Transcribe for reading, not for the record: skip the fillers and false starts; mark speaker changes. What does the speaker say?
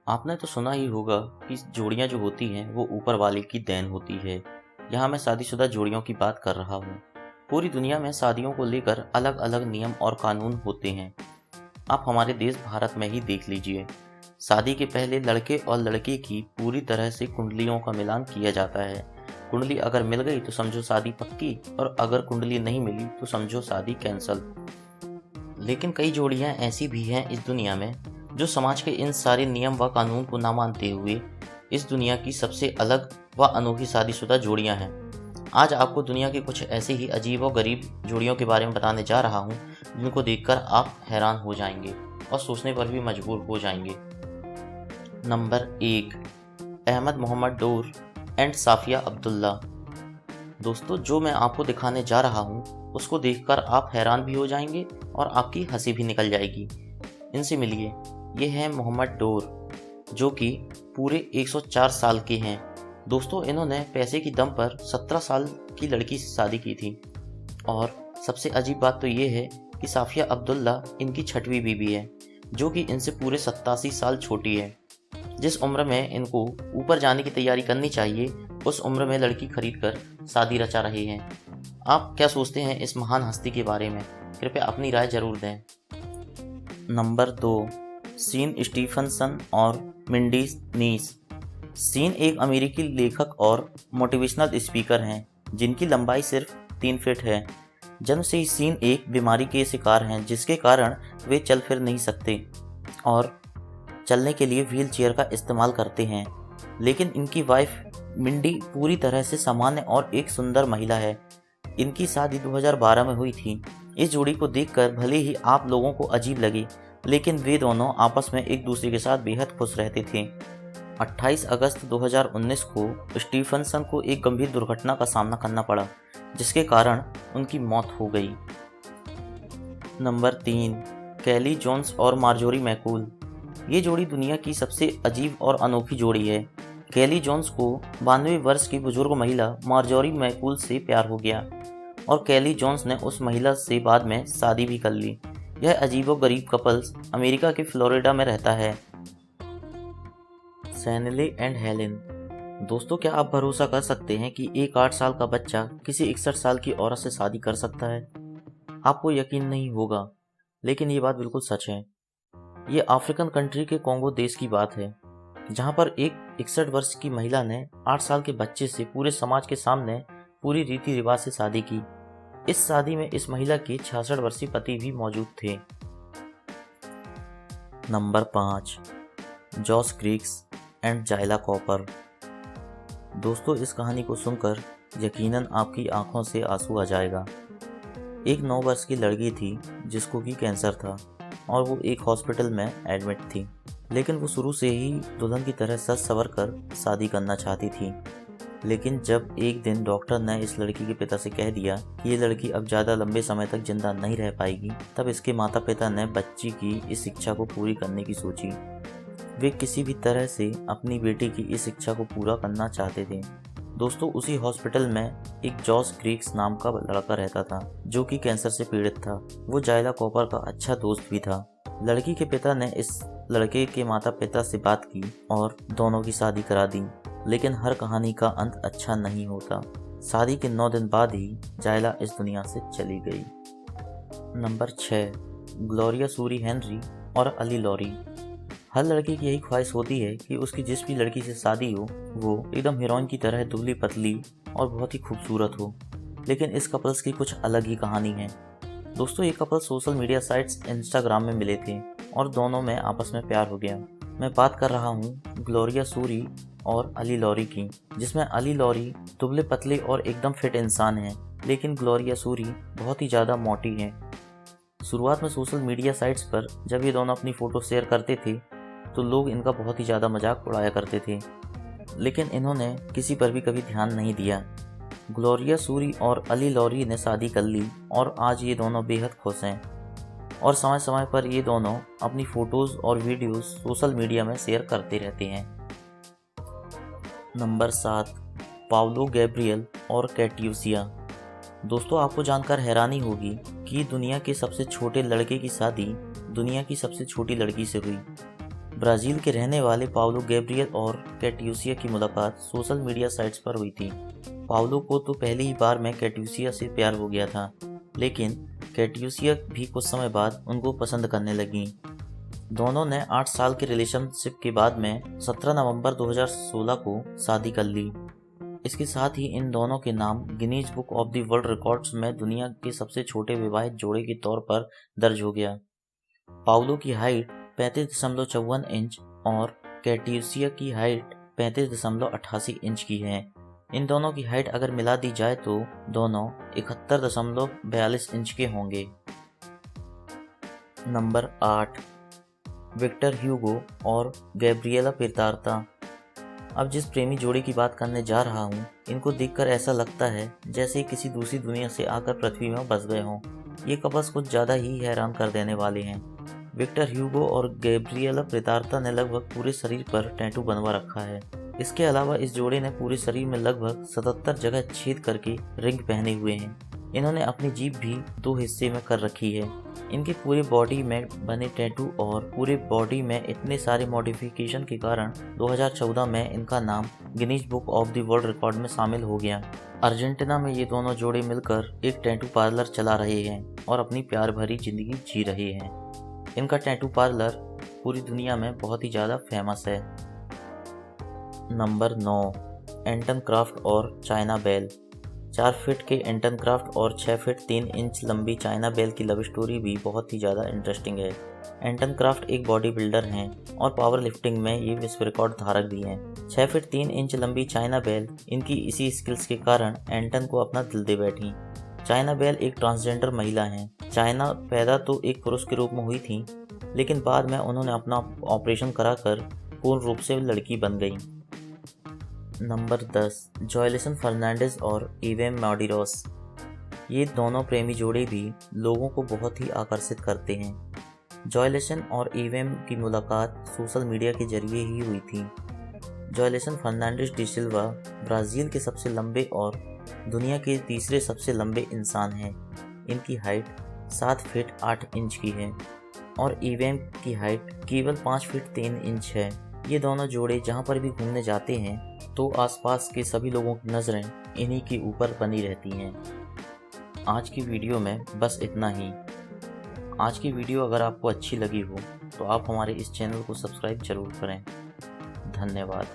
Speaker 1: आपने तो सुना ही होगा कि जोड़ियां जो होती हैं वो ऊपर वाले की देन होती है। यहाँ मैं शादीशुदा जोड़ियों की बात कर रहा हूँ। पूरी दुनिया में शादियों को लेकर अलग अलग नियम और कानून होते हैं। आप हमारे देश भारत में ही देख लीजिए। शादी के पहले लड़के और लड़की की पूरी तरह से कुंडलियों का मिलान किया जाता है। कुंडली अगर मिल गई तो समझो शादी पक्की, और अगर कुंडली नहीं मिली तो समझो शादी कैंसल। लेकिन कई जोड़ियां ऐसी भी हैं इस दुनिया में जो समाज के इन सारे नियम व कानून को ना मानते हुए इस दुनिया की सबसे अलग व अनोखी शादीशुदा जोड़ियां हैं। आज आपको दुनिया की कुछ ऐसे ही अजीब और गरीब जोड़ियों के बारे में बताने जा रहा हूं, जिनको देखकर आप हैरान हो जाएंगे और सोचने पर भी मजबूर हो जाएंगे। Number 1, Ahmed Mohammed Dor and Safia Abdullah. दोस्तों, जो मैं आपको दिखाने जा रहा हूँ उसको देखकर आप हैरान भी हो जाएंगे और आपकी हंसी भी निकल जाएगी। इनसे मिलिए। ये हैं मोहम्मद डोर, जो कि पूरे 104 साल के हैं। दोस्तों, इन्होंने पैसे की दम पर 17 साल की लड़की से शादी की थी। और सबसे अजीब बात तो ये है कि साफिया अब्दुल्ला इनकी छठवीं बीवी है, जो कि इनसे पूरे 87 साल छोटी है। जिस उम्र में इनको ऊपर जाने की तैयारी करनी चाहिए, उस उम्र में लड़की खरीद कर शादी रचा रहे हैं। आप क्या सोचते हैं इस महान हस्ती के बारे में? कृपया अपनी राय जरूर दें। नंबर 2, सीन स्टीफनसन और मिंडी नीस। सीन एक अमेरिकी लेखक और मोटिवेशनल स्पीकर हैं, जिनकी लंबाई सिर्फ 3 फीट है। जन्म से ही सीन एक बीमारी के शिकार हैं, जिसके कारण वे चल फिर नहीं सकते और चलने के लिए व्हील चेयर का इस्तेमाल करते हैं। लेकिन इनकी वाइफ मिंडी पूरी तरह से सामान्य और एक सुंदर महिला है। इनकी शादी 2012 में हुई थी। इस जोड़ी को देखकर भले ही आप लोगों को अजीब लगे, लेकिन वे दोनों आपस में एक दूसरे के साथ बेहद खुश रहते थे। 28 अगस्त 2019 को स्टीफनसन को एक गंभीर दुर्घटना का सामना करना पड़ा, जिसके कारण उनकी मौत हो गई। नंबर 3, कैली जोन्स और मार्जोरी मैकूल। ये जोड़ी दुनिया की सबसे अजीब और अनोखी जोड़ी है। कैली जोन्स को 92 वर्ष की बुजुर्ग महिला मार्जोरी मैकूल से प्यार हो गया और कैली जोन्स ने उस महिला से बाद में शादी भी कर ली। यह अजीबोगरीब कपल्स अमेरिका के फ्लोरिडा में रहता है। सैनले एंड हेलेन। दोस्तों, क्या आप भरोसा कर सकते हैं कि एक 8 साल का बच्चा किसी 61 साल की औरत से शादी कर सकता है? आपको यकीन नहीं होगा, लेकिन ये बात बिल्कुल सच है। ये अफ्रीकन कंट्री के कोंगो देश की बात है, जहां पर एक 61 वर्ष की महिला ने 8 साल के बच्चे से पूरे समाज के सामने पूरी रीति रिवाज से शादी की। इस शादी में इस महिला के 66 वर्षीय पति भी मौजूद थे। नंबर 5, जॉस क्रीक्स एंड जायला कॉपर। दोस्तों, इस कहानी को सुनकर यकीनन आपकी आंखों से आंसू आ जाएगा। एक 9 वर्ष की लड़की थी जिसको कि कैंसर था और वो एक हॉस्पिटल में एडमिट थी। लेकिन वो शुरू से ही दुल्हन की तरह सज संवर कर शादी करना चाहती थी। लेकिन जब एक दिन डॉक्टर ने इस लड़की के पिता से कह दिया कि ये लड़की अब ज़्यादा लंबे समय तक जिंदा नहीं रह पाएगी, तब इसके माता पिता ने बच्ची की इस इच्छा को पूरी करने की सोची। वे किसी भी तरह से अपनी बेटी की इस इच्छा को पूरा करना चाहते थे। दोस्तों, उसी हॉस्पिटल में एक जॉस क्रीक्स नाम का लड़का रहता था, जो कि कैंसर से पीड़ित था। वो जायला कॉपर का अच्छा दोस्त भी था। लड़की के पिता ने इस लड़के के माता पिता से बात की और दोनों की शादी करा दी। लेकिन हर कहानी का अंत अच्छा नहीं होता। शादी के 9 दिन बाद ही जायला इस दुनिया से चली गई। नंबर 6, ग्लोरिया सूरी हेनरी और अली लॉरी। हर लड़की की यही ख्वाहिश होती है कि उसकी जिस भी लड़की से शादी हो वो एकदम हीरोइन की तरह दुबली पतली और बहुत ही खूबसूरत हो। लेकिन इस कपल्स की कुछ अलग ही कहानी है। दोस्तों, ये couple social media sites Instagram में मिले थे और दोनों में आपस में प्यार हो गया। मैं बात कर रहा हूँ ग्लोरिया सूरी और अली लॉरी की, जिसमें अली लॉरी दुबले पतले और एकदम फिट इंसान है, लेकिन ग्लोरिया सूरी बहुत ही ज़्यादा मोटी है। शुरुआत में सोशल मीडिया साइट्स पर जब ये दोनों अपनी फ़ोटो शेयर करते थे तो लोग इनका बहुत ही ज़्यादा मजाक उड़ाया करते थे, लेकिन इन्होंने किसी पर भी कभी ध्यान नहीं दिया। ग्लोरिया सूरी और अली लॉरी ने शादी कर ली और आज ये दोनों बेहद खुश हैं और समय समय पर ये दोनों अपनी फ़ोटोज़ और वीडियोज़ सोशल मीडिया में शेयर करते रहते हैं। नंबर 7, पाउलो गैब्रियल और कैट्यूसिया। दोस्तों, आपको जानकर हैरानी होगी कि दुनिया के सबसे छोटे लड़के की शादी दुनिया की सबसे छोटी लड़की से हुई। ब्राज़ील के रहने वाले पाउलो गैब्रियल और कैट्यूसिया की मुलाकात सोशल मीडिया साइट्स पर हुई थी। पाउलो को तो पहली ही बार में कैट्यूसिया से प्यार हो गया था, लेकिन कैट्यूसिया भी कुछ समय बाद उनको पसंद करने लगी। दोनों ने 8 साल के रिलेशनशिप के बाद में 17 नवंबर 2016 को शादी कर ली। इसके साथ ही इन दोनों के नाम Guinness book of the world records में दुनिया के सबसे छोटे विवाहित जोड़े के तौर पर दर्ज हो गया। पाउलो की हाइट 35.54 इंच और कैट्यूसिया की हाइट 35.88 इंच की है। इन दोनों की हाइट अगर मिला दी जाए तो दोनों 71.42 इंच के होंगे। नंबर 8, विक्टर ह्यूगो और गैब्रिएला पेत्रार्ता। अब जिस प्रेमी जोड़ी की बात करने जा रहा हूँ, इनको देखकर ऐसा लगता है जैसे किसी दूसरी दुनिया से आकर पृथ्वी में बस गए हों। ये कपल्स कुछ ज़्यादा ही हैरान कर देने वाले हैं। विक्टर ह्यूगो और गैब्रिएला पेत्रार्ता ने लगभग पूरे शरीर पर टैटू बनवा रखा है। इसके अलावा इस जोड़े ने पूरे शरीर में लगभग 77 जगह छेद करके रिंग पहने हुए हैं। इन्होंने अपनी जीभ भी 2 हिस्से में कर रखी है। इनके पूरे बॉडी में बने टैटू और पूरे बॉडी में इतने सारे मॉडिफिकेशन के कारण 2014 में इनका नाम Guinness book of the world record में शामिल हो गया। अर्जेंटीना में ये दोनों जोड़े मिलकर एक टैटू पार्लर चला रहे हैं और अपनी प्यार भरी जिंदगी जी रहे हैं। इनका टैटू पार्लर पूरी दुनिया में बहुत ही ज़्यादा फेमस है। नंबर 9, एंटन क्राफ्ट और चाइना बेल। 4 फीट के एंटन क्राफ्ट और 6 फीट 3 इंच लंबी चाइना बेल की लव स्टोरी भी बहुत ही ज़्यादा इंटरेस्टिंग है। एंटन क्राफ्ट एक बॉडी बिल्डर हैं और पावर लिफ्टिंग में ये विश्व रिकॉर्ड धारक भी हैं। 6 फीट 3 इंच लंबी चाइना बेल इनकी इसी स्किल्स के कारण एंटन को अपना दिल दे बैठी। चाइना बेल एक ट्रांसजेंडर महिला हैं। चाइना पैदा तो एक पुरुष के रूप में हुई थी, लेकिन बाद में उन्होंने अपना ऑपरेशन कराकर पूर्ण रूप से लड़की बन गई। नंबर 10, जॉयलिसन फर्नांडिस और इवेम मॉडिरोस। ये दोनों प्रेमी जोड़े भी लोगों को बहुत ही आकर्षित करते हैं। जॉयलिसन और इवेम की मुलाकात सोशल मीडिया के जरिए ही हुई थी। जॉयलिसन फर्नांडिस डी सिल्वा ब्राज़ील के सबसे लंबे और दुनिया के तीसरे सबसे लंबे इंसान हैं। इनकी हाइट 7 फीट 8 इंच की है और इवेम की हाइट केवल 5 फीट 3 इंच है। ये दोनों जोड़े जहाँ पर भी घूमने जाते हैं तो आसपास के सभी लोगों की नज़रें इन्हीं के ऊपर बनी रहती हैं। आज की वीडियो में बस इतना ही। आज की वीडियो अगर आपको अच्छी लगी हो तो आप हमारे इस चैनल को सब्सक्राइब जरूर करें। धन्यवाद।